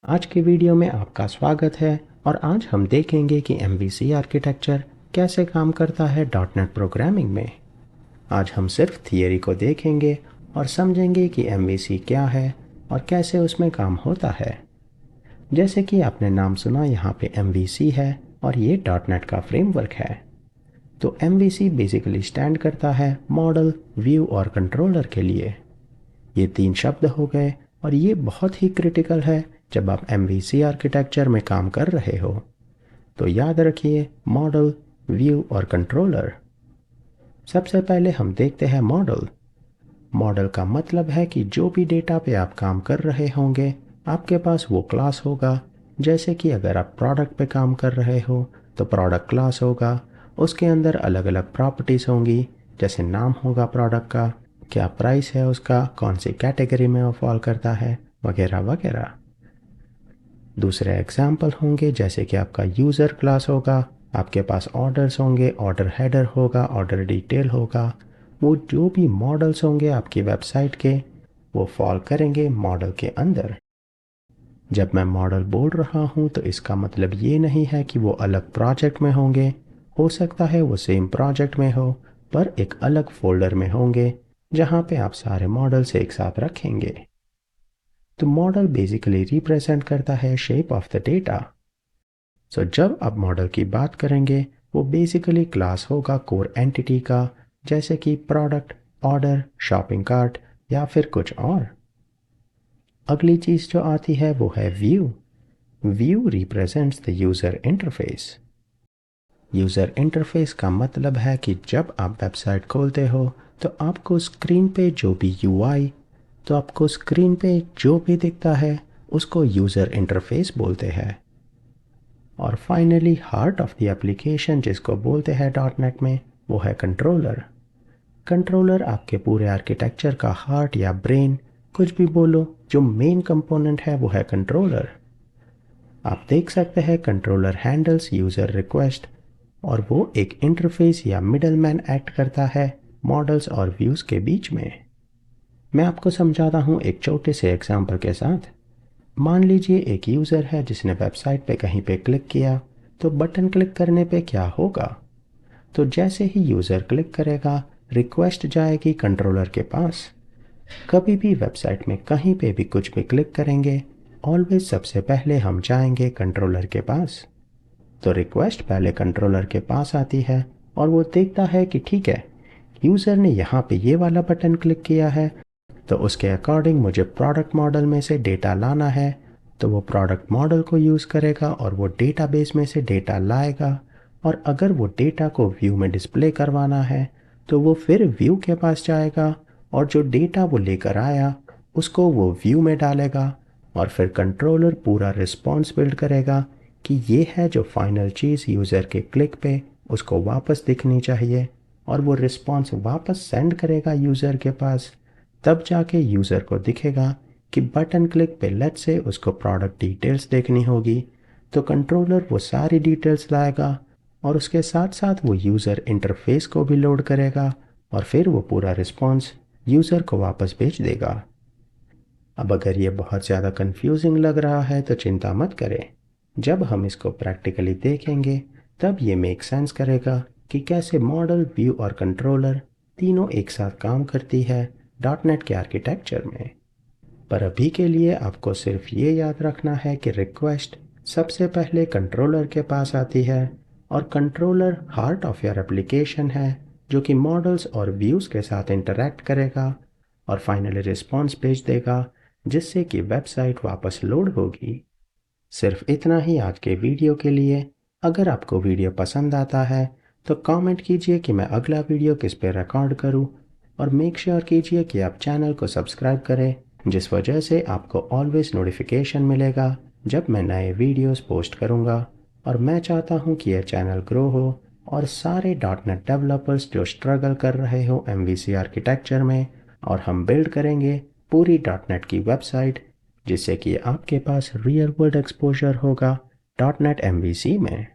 आज के वीडियो में आपका स्वागत है और आज हम देखेंगे कि MVC आर्किटेक्चर कैसे काम करता है डॉट नेट प्रोग्रामिंग में। आज हम सिर्फ थियरी को देखेंगे और समझेंगे कि MVC क्या है और कैसे उसमें काम होता है। जैसे कि आपने नाम सुना, यहाँ पे MVC है और ये डॉट नेट का फ्रेमवर्क है। तो MVC बेसिकली स्टैंड करता है मॉडल, व्यू और कंट्रोलर के लिए। ये तीन शब्द हो गए और ये बहुत ही क्रिटिकल है जब आप MVC आर्किटेक्चर में काम कर रहे हो। तो याद रखिए मॉडल, व्यू और कंट्रोलर। सबसे पहले हम देखते हैं मॉडल। मॉडल का मतलब है कि जो भी डेटा पे आप काम कर रहे होंगे आपके पास वो क्लास होगा। जैसे कि अगर आप प्रोडक्ट पे काम कर रहे हो तो प्रोडक्ट क्लास होगा। उसके अंदर अलग अलग प्रॉपर्टीज़ होंगी, जैसे नाम होगा प्रोडक्ट का, क्या प्राइस है उसका, कौन सी कैटेगरी में वो फॉल करता है, वगैरह वगैरह। दूसरे एग्जाम्पल होंगे जैसे कि आपका यूज़र क्लास होगा, आपके पास ऑर्डर्स होंगे, ऑर्डर हेडर होगा, ऑर्डर डिटेल होगा। वो जो भी मॉडल्स होंगे आपकी वेबसाइट के वो फॉल करेंगे मॉडल के अंदर। जब मैं मॉडल बोल रहा हूँ तो इसका मतलब ये नहीं है कि वो अलग प्रोजेक्ट में होंगे। हो सकता है वो सेम प्रोजेक्ट में हो पर एक अलग फोल्डर में होंगे जहाँ पे आप सारे मॉडल्स एक साथ रखेंगे। तो मॉडल बेसिकली रिप्रेजेंट करता है शेप ऑफ द डेटा। सो जब आप मॉडल की बात करेंगे वो बेसिकली क्लास होगा कोर एंटिटी का, जैसे कि प्रोडक्ट, ऑर्डर, शॉपिंग कार्ट या फिर कुछ और। अगली चीज़ जो आती है वो है view. View represents the user interface. User interface का मतलब है कि जब आप वेबसाइट खोलते हो तो आपको स्क्रीन पे जो भी UI, तो आपको स्क्रीन पे जो भी दिखता है उसको यूज़र इंटरफेस बोलते हैं। और finally heart of the application जिसको बोलते हैं डॉट नेट में वो है कंट्रोलर। कंट्रोलर आपके पूरे आर्किटेक्चर का हार्ट या ब्रेन, कुछ भी बोलो, जो मेन कंपोनेंट है वो है कंट्रोलर। आप देख सकते हैं कंट्रोलर हैंडल्स यूज़र रिक्वेस्ट और वो एक इंटरफेस या मिडलमैन एक्ट करता है मॉडल्स और व्यूज़ के बीच में। मैं आपको समझाता हूँ एक छोटे से एग्जांपल के साथ। मान लीजिए एक यूज़र है जिसने वेबसाइट पे कहीं पे क्लिक किया, तो बटन क्लिक करने पे क्या होगा? तो जैसे ही यूज़र क्लिक करेगा रिक्वेस्ट जाएगी कंट्रोलर के पास। कभी भी वेबसाइट में कहीं पे भी कुछ भी क्लिक करेंगे ऑलवेज सबसे पहले हम जाएंगे कंट्रोलर के पास। तो रिक्वेस्ट पहले कंट्रोलर के पास आती है और वो देखता है कि ठीक है, यूज़र ने यहाँ पे ये वाला बटन क्लिक किया है तो उसके अकॉर्डिंग मुझे प्रोडक्ट मॉडल में से डेटा लाना है। तो वो प्रोडक्ट मॉडल को यूज़ करेगा और वो डेटाबेस में से डेटा लाएगा। और अगर वो डेटा को व्यू में डिस्प्ले करवाना है तो वो फिर व्यू के पास जाएगा और जो डेटा वो लेकर आया उसको वो व्यू में डालेगा। और फिर कंट्रोलर पूरा रिस्पॉन्स बिल्ड करेगा कि ये है जो फाइनल चीज़ यूज़र के क्लिक पे उसको वापस दिखनी चाहिए। और वो रिस्पॉन्स वापस सेंड करेगा यूज़र के पास। तब जाके यूज़र को दिखेगा कि बटन क्लिक पे लेट से उसको प्रोडक्ट डिटेल्स देखनी होगी। तो कंट्रोलर वो सारी डिटेल्स लाएगा और उसके साथ साथ वो यूज़र इंटरफेस को भी लोड करेगा और फिर वो पूरा रिस्पॉन्स यूज़र को वापस भेज देगा। अब अगर ये बहुत ज़्यादा कंफ्यूजिंग लग रहा है तो चिंता मत करें। जब हम इसको प्रैक्टिकली देखेंगे तब ये मेक सेंस करेगा कि कैसे मॉडल, व्यू और कंट्रोलर तीनों एक साथ काम करती है डॉट नेट के आर्किटेक्चर में। पर अभी के लिए आपको सिर्फ ये याद रखना है कि रिक्वेस्ट सबसे पहले कंट्रोलर के पास आती है और controller heart of your application है जो कि मॉडल्स और व्यूज़ के साथ इंटरैक्ट करेगा और फाइनली रिस्पॉन्स भेज देगा जिससे कि वेबसाइट वापस लोड होगी। सिर्फ इतना ही आज के वीडियो के लिए। अगर आपको वीडियो पसंद आता है तो कमेंट कीजिए कि मैं अगला वीडियो किस पे रिकॉर्ड करूं और मेक श्योर कीजिए कि आप चैनल को सब्सक्राइब करें, जिस वजह से आपको ऑलवेज नोटिफिकेशन मिलेगा जब मैं नए वीडियोस पोस्ट करूंगा। और मैं चाहता हूं कि यह चैनल ग्रो हो और सारे डॉट नेट डेवलपर्स जो स्ट्रगल कर रहे हो MVC आर्किटेक्चर में, और हम बिल्ड करेंगे पूरी डॉट नेट की वेबसाइट जिससे कि आपके पास रियल वर्ल्ड एक्सपोजर होगा डॉट नेट MVC में।